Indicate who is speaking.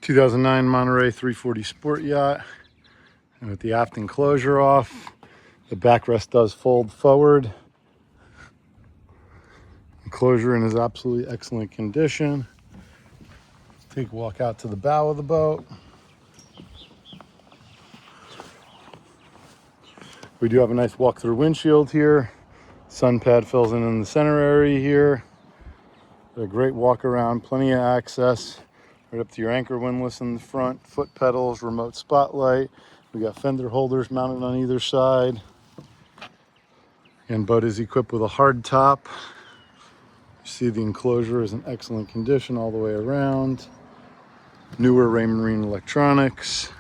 Speaker 1: 2009 Monterey 340 Sport Yacht. And with the aft enclosure off, the backrest does fold forward. Enclosure in is absolutely excellent condition. Take a walk out to the bow of the boat. We do have a nice walk-through windshield here. Sun pad fills in the center area here. A great walk around, plenty of access. Right up to your anchor windlass in the front, foot pedals, remote spotlight. We got fender holders mounted on either side. And boat is equipped with a hard top. You see the enclosure is in excellent condition all the way around. Newer Raymarine electronics.